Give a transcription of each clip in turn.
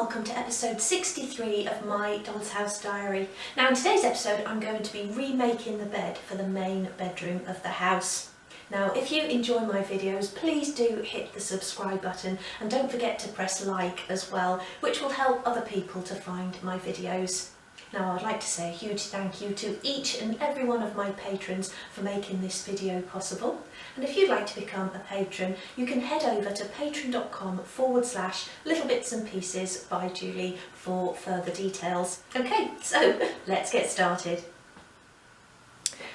welcome to episode 63 of my Doll's House Diary. Now in today's episode I'm going to be remaking the bed for the main bedroom of the house. Now if you enjoy my videos, please do hit the subscribe button and don't forget to press like as well, which will help other people to find my videos. Now I'd like to say a huge thank you to each and every one of my patrons for making this video possible. And if you'd like to become a patron, you can head over to patreon.com/littlebitsandpieces by Julie for further details. Okay, so let's get started.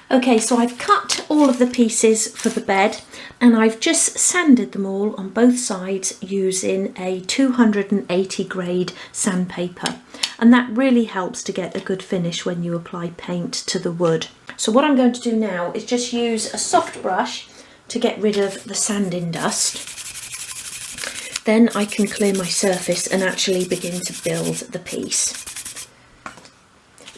Okay, so I've cut all of the pieces for the bed and I've just sanded them all on both sides using a 280 grade sandpaper, and that really helps to get a good finish when you apply paint to the wood. So what I'm going to do now is just use a soft brush to get rid of the sanding dust. Then I can clear my surface and actually begin to build the piece.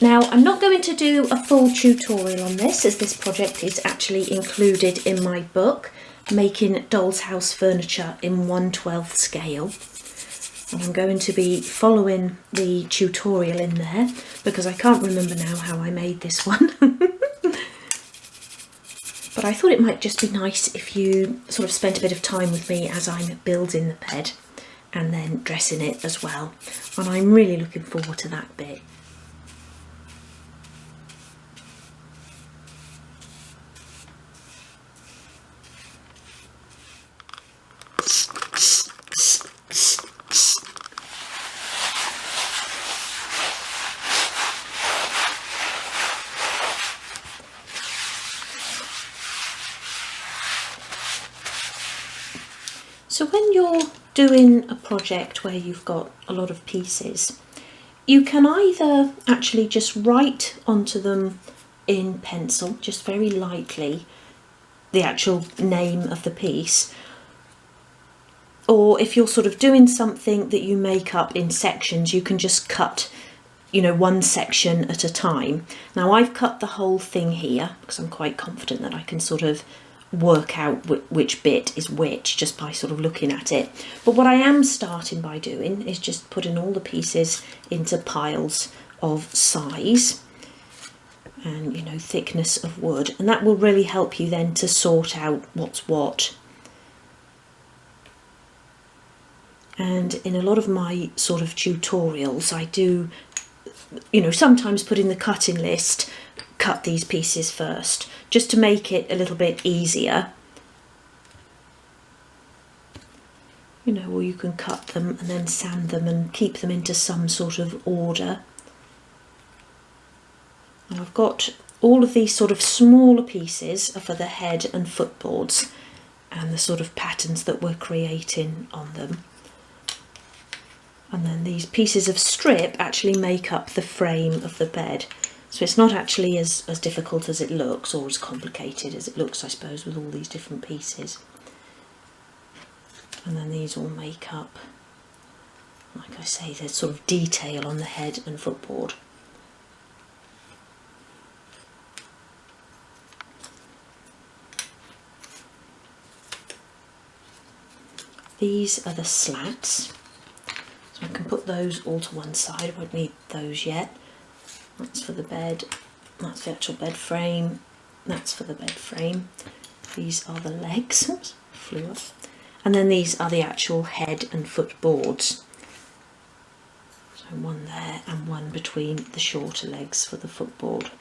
Now I'm not going to do a full tutorial on this, as this project is actually included in my book, Making Doll's House Furniture in 1/12 scale. And I'm going to be following the tutorial in there because I can't remember now how I made this one. But I thought it might just be nice if you sort of spent a bit of time with me as I'm building the bed and then dressing it as well. And I'm really looking forward to that bit. So when you're doing a project where you've got a lot of pieces, you can either actually just write onto them in pencil, just very lightly, the actual name of the piece, or if you're sort of doing something that you make up in sections, you can just cut, you know, one section at a time. Now I've cut the whole thing here because I'm quite confident that I can sort of work out which bit is which just by sort of looking at it. But what I am starting by doing is just putting all the pieces into piles of size and, you know, thickness of wood, and that will really help you then to sort out what's what. And in a lot of my sort of tutorials I do, you know, sometimes put in the cutting list, cut these pieces first, just to make it a little bit easier. You know, or you can cut them and then sand them and keep them into some sort of order. And I've got all of these sort of smaller pieces for the head and footboards and the sort of patterns that we're creating on them. And then these pieces of strip actually make up the frame of the bed. So it's not actually as difficult as it looks, or as complicated as it looks, I suppose, with all these different pieces. And then these all make up, like I say, there's sort of detail on the head and footboard. These are the slats. So I can put those all to one side, I won't need those yet. That's for the bed, that's the actual bed frame, that's for the bed frame. These are the legs, oops, flew up. And then these are the actual head and foot boards. So one there and one between the shorter legs for the footboard.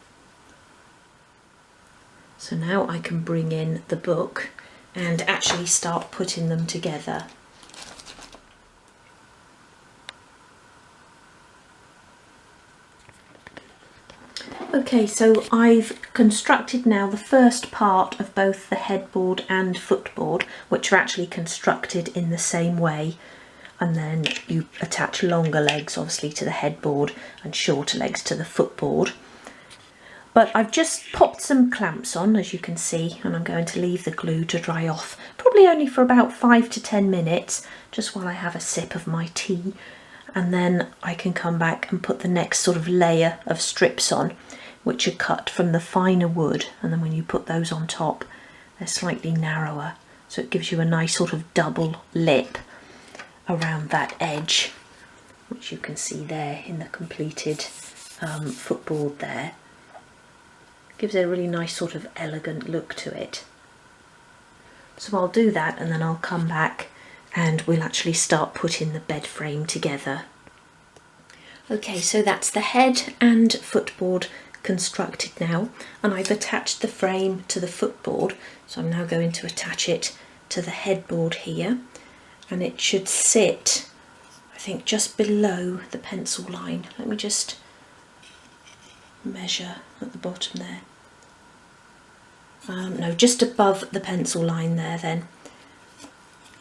So now I can bring in the book and actually start putting them together. Okay, so I've constructed now the first part of both the headboard and footboard, which are actually constructed in the same way, and then you attach longer legs obviously to the headboard and shorter legs to the footboard. But I've just popped some clamps on, as you can see, and I'm going to leave the glue to dry off, probably only for about 5 to 10 minutes, just while I have a sip of my tea, and then I can come back and put the next sort of layer of strips on, which are cut from the finer wood, and then when you put those on top they're slightly narrower, so it gives you a nice sort of double lip around that edge. which you can see there in the completed footboard there. Gives it a really nice sort of elegant look to it. So I'll do that and then I'll come back and we'll actually start putting the bed frame together. Okay, so that's the head and footboard constructed now, and I've attached the frame to the footboard, so I'm now going to attach it to the headboard here, and it should sit, I think, just below the pencil line. Let me just measure at the bottom there. No, just above the pencil line there then.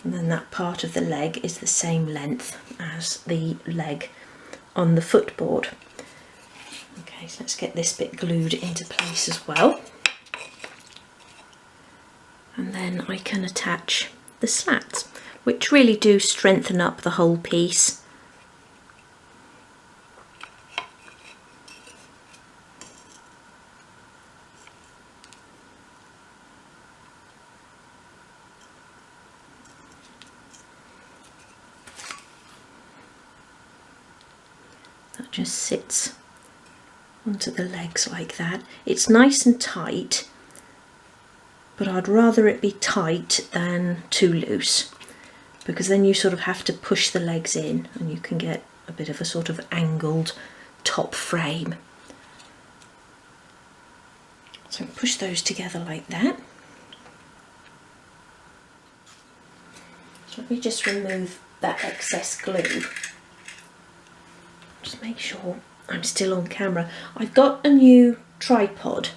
And then that part of the leg is the same length as the leg on the footboard. Okay, so let's get this bit glued into place as well. And then I can attach the slats, which really do strengthen up the whole piece. That just sits onto the legs like that. It's nice and tight, but I'd rather it be tight than too loose, because then you sort of have to push the legs in and you can get a bit of a sort of angled top frame. So push those together like that. So let me just remove that excess glue. Just make sure I'm still on camera. I've got a new tripod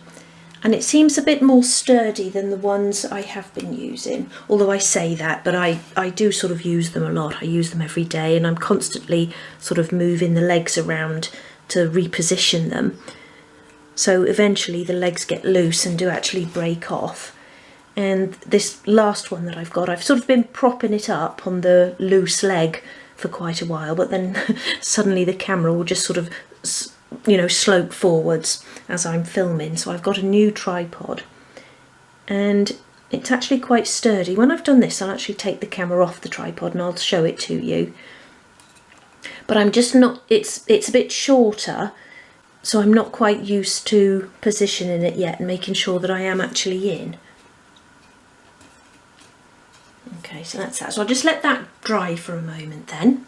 and it seems a bit more sturdy than the ones I have been using, although I say that, but I do sort of use them a lot. I use them every day and I'm constantly sort of moving the legs around to reposition them, so eventually the legs get loose and do actually break off. And this last one that I've got, I've sort of been propping it up on the loose leg for quite a while, but then suddenly the camera will just sort of, you know, slope forwards as I'm filming. So I've got a new tripod and it's actually quite sturdy. When I've done this, I'll actually take the camera off the tripod and I'll show it to you. But I'm just not, it's a bit shorter, so I'm not quite used to positioning it yet and making sure that I am actually in. Okay, so that's that. So I'll just let that dry for a moment then.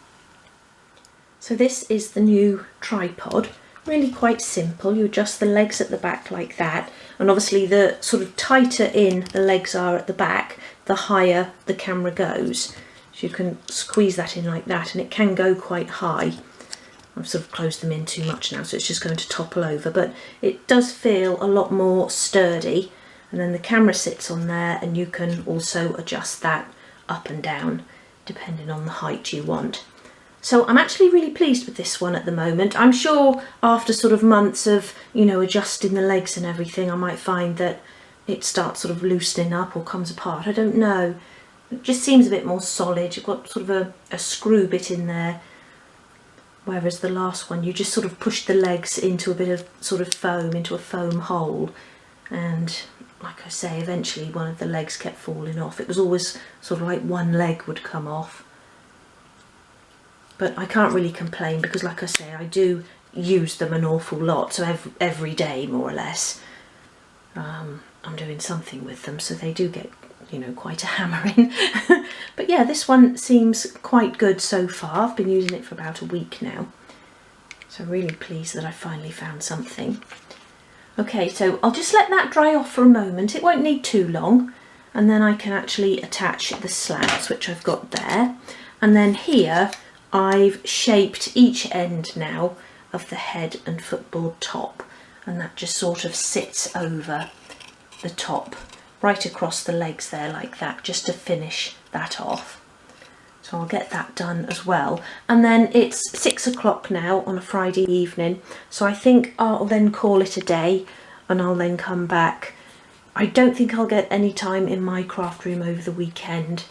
So this is the new tripod. Really quite simple. You adjust the legs at the back like that, and obviously the sort of tighter in the legs are at the back, the higher the camera goes. So you can squeeze that in like that, and it can go quite high. I've sort of closed them in too much now, so it's just going to topple over, but it does feel a lot more sturdy. And then the camera sits on there, and you can also adjust that up and down depending on the height you want. So I'm actually really pleased with this one at the moment. I'm sure after sort of months of, you know, adjusting the legs and everything, I might find that it starts sort of loosening up or comes apart. I don't know. It just seems a bit more solid. You've got sort of a screw bit in there, whereas the last one you just sort of push the legs into a bit of sort of foam, into a foam hole, and like I say, eventually one of the legs kept falling off. It was always sort of like one leg would come off. But I can't really complain because, like I say, I do use them an awful lot. So every day, more or less, I'm doing something with them. So they do get, you know, quite a hammering. But yeah, this one seems quite good so far. I've been using it for about a week now. So really pleased that I finally found something. Okay, so I'll just let that dry off for a moment. It won't need too long, and then I can actually attach the slats, which I've got there. And then here I've shaped each end now of the head and footboard top, and that just sort of sits over the top right across the legs there like that, just to finish that off. So I'll get that done as well. And then it's 6 o'clock now on a Friday evening, so I think I'll then call it a day and I'll then come back. I don't think I'll get any time in my craft room over the weekend,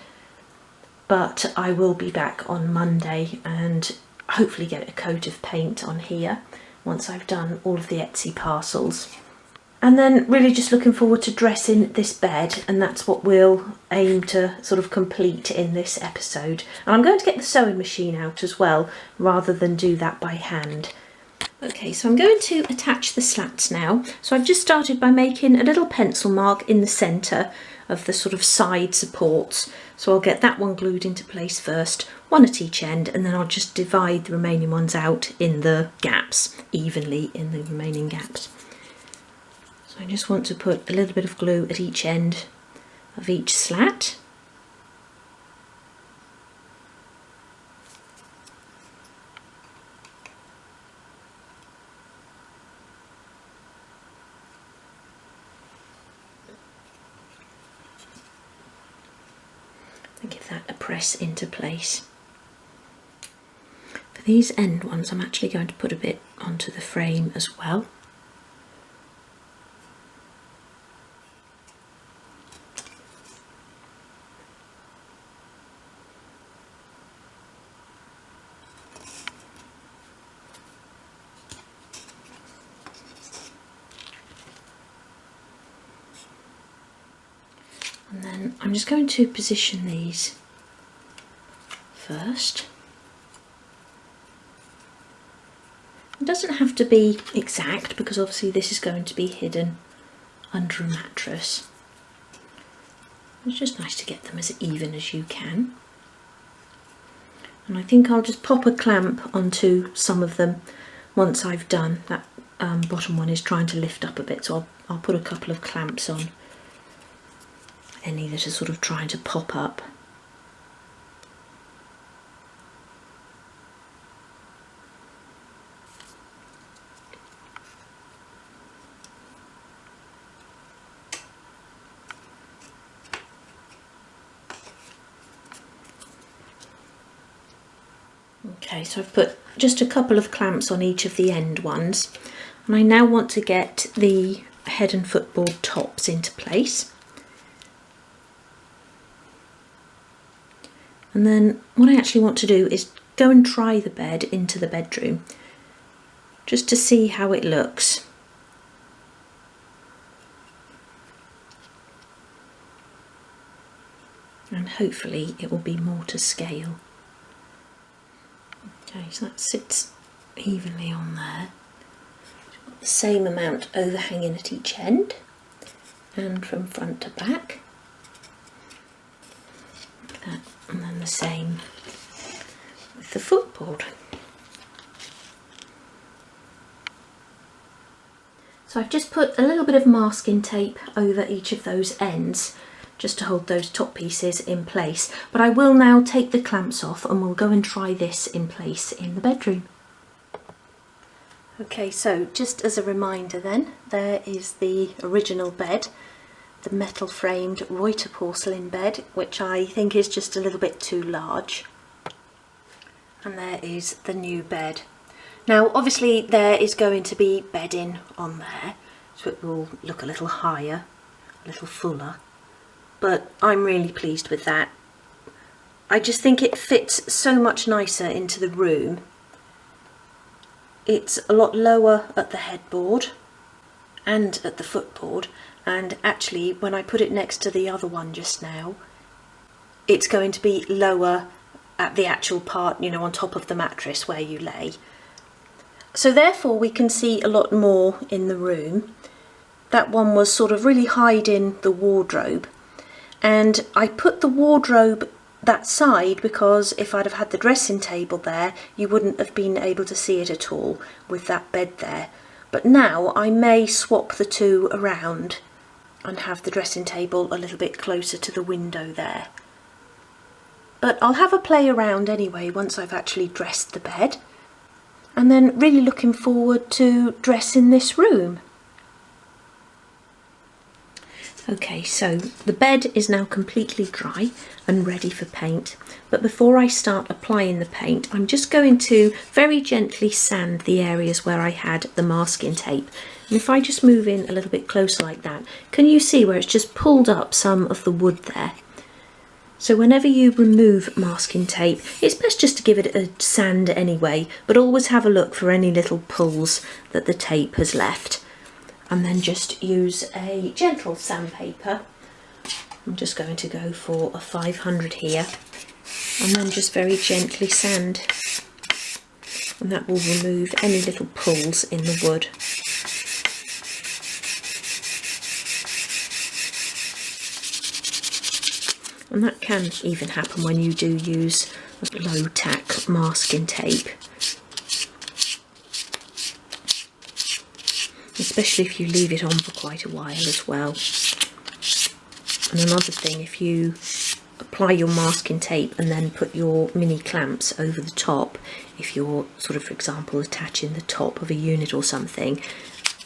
but I will be back on Monday and hopefully get a coat of paint on here once I've done all of the Etsy parcels. And then really just looking forward to dressing this bed, and that's what we'll aim to sort of complete in this episode. And I'm going to get the sewing machine out as well, rather than do that by hand. Okay, so I'm going to attach the slats now. So I've just started by making a little pencil mark in the centre of the sort of side supports. So I'll get that one glued into place first, one at each end, and then I'll just divide the remaining ones out in the gaps, evenly in the remaining gaps. So I just want to put a little bit of glue at each end of each slat. And give that a press into place. For these end ones, I'm actually going to put a bit onto the frame as well. And then I'm just going to position these first. It doesn't have to be exact because obviously this is going to be hidden under a mattress. It's just nice to get them as even as you can. And I think I'll just pop a clamp onto some of them once I've done. That bottom one is trying to lift up a bit, so I'll put a couple of clamps on any that are sort of trying to pop up. Okay, so I've put just a couple of clamps on each of the end ones, and I now want to get the head and footboard tops into place. And then what I actually want to do is go and try the bed into the bedroom, just to see how it looks. And hopefully it will be more to scale. Okay, so that sits evenly on there. Got the same amount overhanging at each end and from front to back. Like that. And then the same with the footboard. So I've just put a little bit of masking tape over each of those ends just to hold those top pieces in place, but I will now take the clamps off and we'll go and try this in place in the bedroom. Okay, so just as a reminder then, there is the original bed, the metal framed Reuter porcelain bed, which I think is just a little bit too large. And there is the new bed. Now obviously there is going to be bedding on there, so it will look a little higher, a little fuller, but I'm really pleased with that. I just think it fits so much nicer into the room. It's a lot lower at the headboard and at the footboard, and actually when I put it next to the other one just now, it's going to be lower at the actual part, you know, on top of the mattress where you lay. So therefore we can see a lot more in the room. That one was sort of really hiding the wardrobe, and I put the wardrobe that side because if I'd have had the dressing table there, you wouldn't have been able to see it at all with that bed there. But now I may swap the two around and have the dressing table a little bit closer to the window there. But I'll have a play around anyway once I've actually dressed the bed, and then really looking forward to dressing this room. Okay, so the bed is now completely dry and ready for paint, but before I start applying the paint, I'm just going to very gently sand the areas where I had the masking tape. And if I just move in a little bit closer like that, can you see where it's just pulled up some of the wood there? So whenever you remove masking tape, it's best just to give it a sand anyway, but always have a look for any little pulls that the tape has left. and then just use a gentle sandpaper. I'm just going to go for a 500 here, and then just very gently sand, and that will remove any little pulls in the wood. And that can even happen when you do use low tack masking tape, especially if you leave it on for quite a while as well. And another thing, if you apply your masking tape and then put your mini clamps over the top, if you're sort of, for example, attaching the top of a unit or something,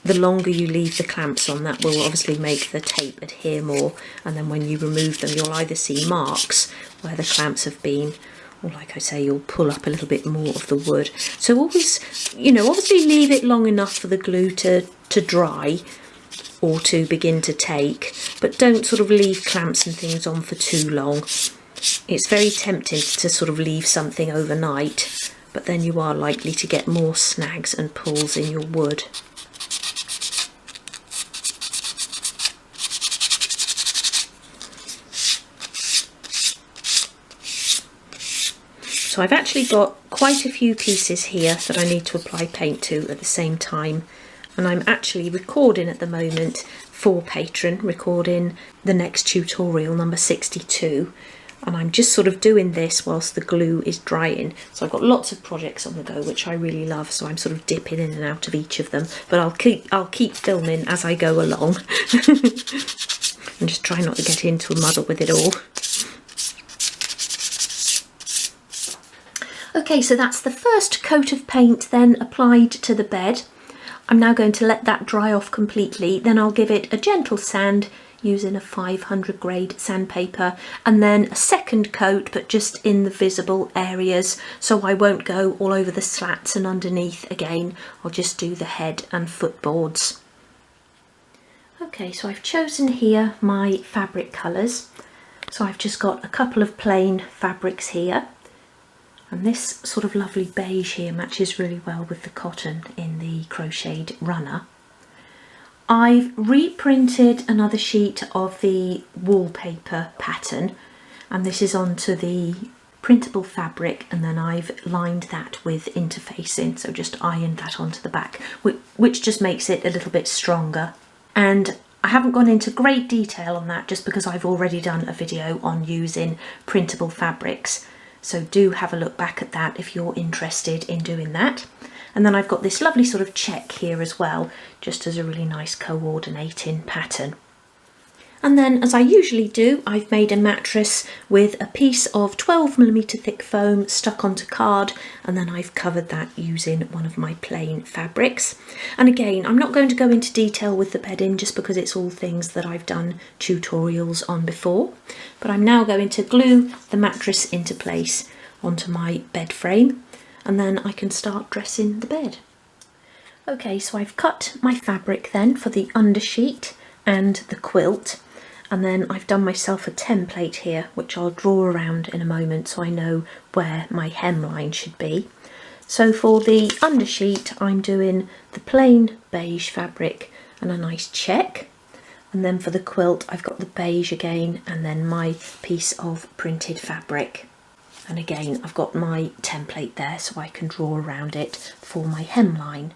the longer you leave the clamps on, that will obviously make the tape adhere more, and then when you remove them you'll either see marks where the clamps have been, or like I say, you'll pull up a little bit more of the wood. So always, you know, obviously leave it long enough for the glue to dry or to begin to take, but don't sort of leave clamps and things on for too long. It's very tempting to sort of leave something overnight, but then you are likely to get more snags and pulls in your wood. So I've actually got quite a few pieces here that I need to apply paint to at the same time, and I'm actually recording at the moment for Patreon, recording the next tutorial, number 62, and I'm just sort of doing this whilst the glue is drying. So I've got lots of projects on the go which I really love, so I'm sort of dipping in and out of each of them, but I'll keep filming as I go along and just try not to get into a muddle with it all. Okay, so that's the first coat of paint then applied to the bed. I'm now going to let that dry off completely, then I'll give it a gentle sand using a 500 grade sandpaper, and then a second coat but just in the visible areas, so I won't go all over the slats and underneath again. I'll just do the head and footboards. Okay, so I've chosen here my fabric colours. So I've just got a couple of plain fabrics here. And this sort of lovely beige here matches really well with the cotton in the crocheted runner. I've reprinted another sheet of the wallpaper pattern, and this is onto the printable fabric, and then I've lined that with interfacing, so just ironed that onto the back, which just makes it a little bit stronger. And I haven't gone into great detail on that just because I've already done a video on using printable fabrics. So do have a look back at that if you're interested in doing that. And then I've got this lovely sort of check here as well, just as a really nice coordinating pattern. And then, as I usually do, I've made a mattress with a piece of 12mm thick foam stuck onto card, and then I've covered that using one of my plain fabrics. And again, I'm not going to go into detail with the bedding just because it's all things that I've done tutorials on before. But I'm now going to glue the mattress into place onto my bed frame, and then I can start dressing the bed. Okay, so I've cut my fabric then for the undersheet and the quilt. And then I've done myself a template here, which I'll draw around in a moment so I know where my hemline should be. So for the undersheet, I'm doing the plain beige fabric and a nice check. And then for the quilt, I've got the beige again, and then my piece of printed fabric. And again, I've got my template there so I can draw around it for my hemline.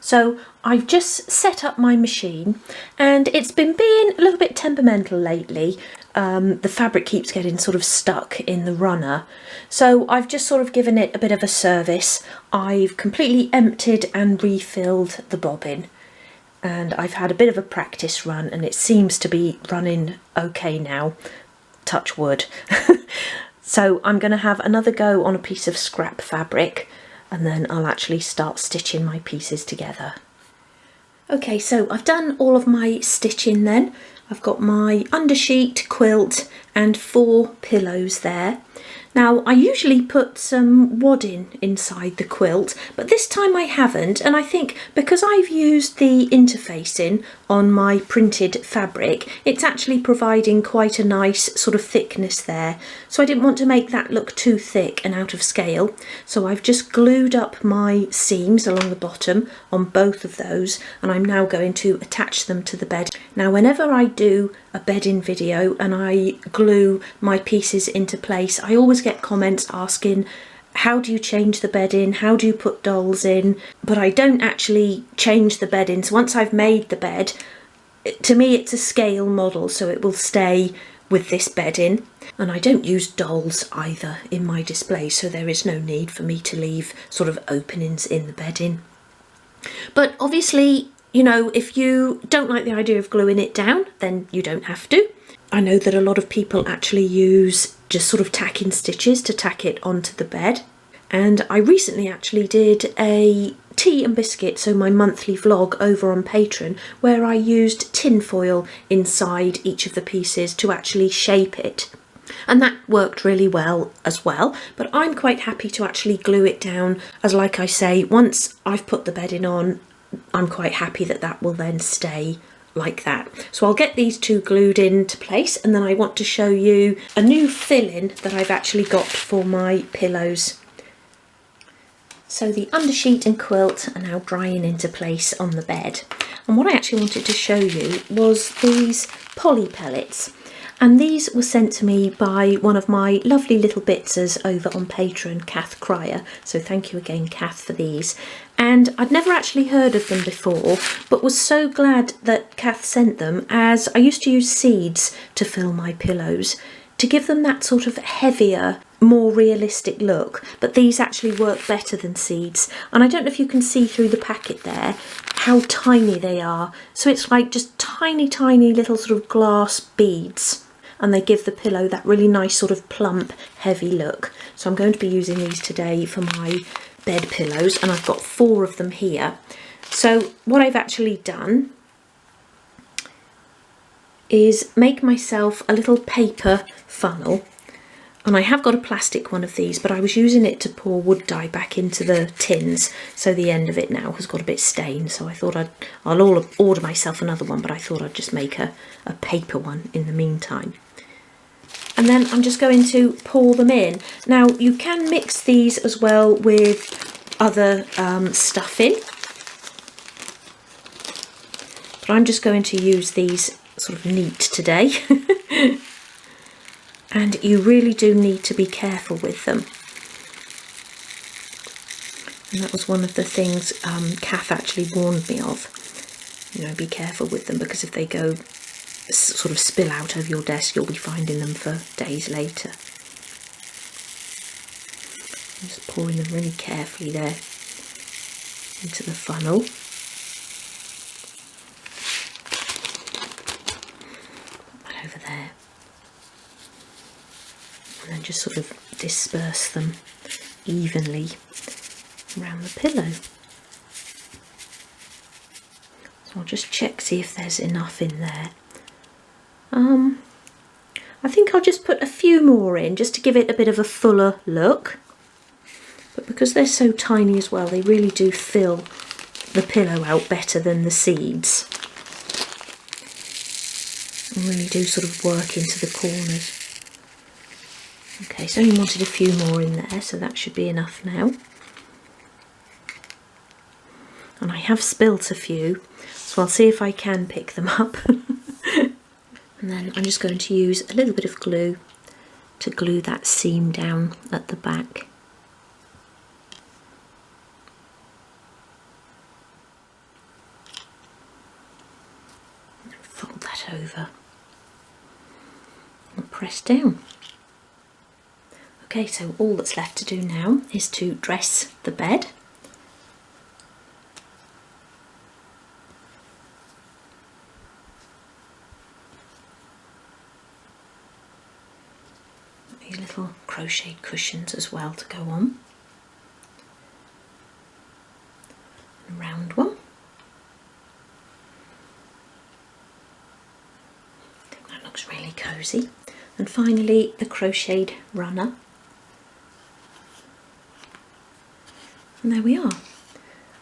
So I've just set up my machine, and it's been being a little bit temperamental lately. The fabric keeps getting sort of stuck in the runner. So I've just sort of given it a bit of a service. I've completely emptied and refilled the bobbin, and I've had a bit of a practice run, and it seems to be running okay now, touch wood. So I'm going to have another go on a piece of scrap fabric, and then I'll actually start stitching my pieces together. Okay, so I've done all of my stitching then. I've got my undersheet, quilt and 4 pillows there. Now, I usually put some wadding inside the quilt, but this time I haven't, and I think because I've used the interfacing on my printed fabric, it's actually providing quite a nice sort of thickness there. So I didn't want to make that look too thick and out of scale. So I've just glued up my seams along the bottom on both of those, and I'm now going to attach them to the bed. Now, whenever I do a bedding video and I glue my pieces into place, I always get comments asking, how do you change the bedding? How do you put dolls in? But I don't actually change the bedding. So once I've made the bed, to me it's a scale model, so it will stay with this bedding. And I don't use dolls either in my display, so there is no need for me to leave sort of openings in the bedding. But obviously, you know, if you don't like the idea of gluing it down, then you don't have to. I know that a lot of people actually use just sort of tacking stitches to tack it onto the bed. And I recently actually did a tea and biscuit, so my monthly vlog over on Patreon, where I used tin foil inside each of the pieces to actually shape it. And that worked really well as well, but I'm quite happy to actually glue it down, as like I say, once I've put the bedding on, I'm quite happy that that will then stay like that. So I'll get these two glued into place, and then I want to show you a new fill-in that I've actually got for my pillows. So the undersheet and quilt are now drying into place on the bed. And what I actually wanted to show you was these poly pellets. And these were sent to me by one of my lovely little bitsers over on Patreon, Kath Cryer. So thank you again, Kath, for these. And I'd never actually heard of them before, but was so glad that Kath sent them, as I used to use seeds to fill my pillows to give them that sort of heavier, more realistic look. But these actually work better than seeds. And I don't know if you can see through the packet there how tiny they are. So it's like just tiny, tiny little sort of glass beads. And they give the pillow that really nice sort of plump, heavy look. So I'm going to be using these today for my bed pillows, and I've got 4 of them here. So what I've actually done is make myself a little paper funnel, and I have got a plastic one of these, but I was using it to pour wood dye back into the tins, so the end of it now has got a bit stained, so I thought I'll order myself another one, but I thought I'd just make a paper one in the meantime. And then I'm just going to pour them in. Now, you can mix these as well with other stuffing, but I'm just going to use these sort of neat today. And you really do need to be careful with them. And that was one of the things Kath actually warned me of. You know, be careful with them, because if they go sort of spill out over your desk, you'll be finding them for days later. Just pouring them really carefully there into the funnel. Put that over there. And then just sort of disperse them evenly around the pillow. So I'll just check, see if there's enough in there. I think I'll just put a few more in just to give it a bit of a fuller look. But because they're so tiny as well, they really do fill the pillow out better than the seeds. And really do sort of work into the corners. Okay, so I only wanted a few more in there, so that should be enough now. And I have spilt a few, so I'll see if I can pick them up. And then I'm just going to use a little bit of glue to glue that seam down at the back. Fold that over and press down. Okay, so all that's left to do now is to dress the bed. These little crocheted cushions as well to go on. A round one. I think that looks really cosy. And finally the crocheted runner. And there we are.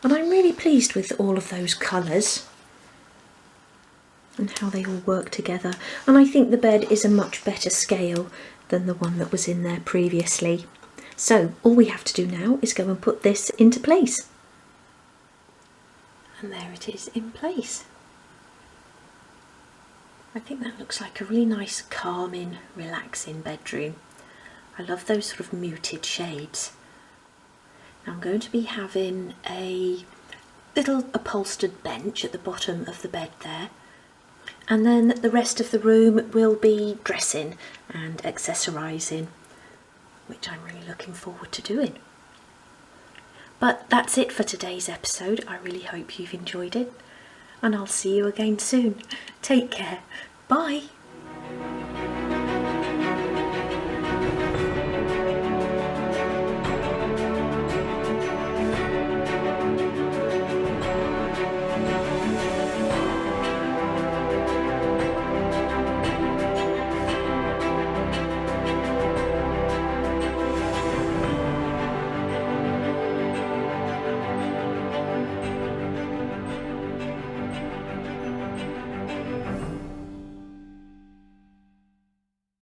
And I'm really pleased with all of those colours and how they all work together. And I think the bed is a much better scale than the one that was in there previously. So all we have to do now is go and put this into place. And there it is in place. I think that looks like a really nice, calming, relaxing bedroom. I love those sort of muted shades. Now I'm going to be having a little upholstered bench at the bottom of the bed there. And then the rest of the room will be dressing and accessorising, which I'm really looking forward to doing. But that's it for today's episode. I really hope you've enjoyed it, and I'll see you again soon. Take care. Bye.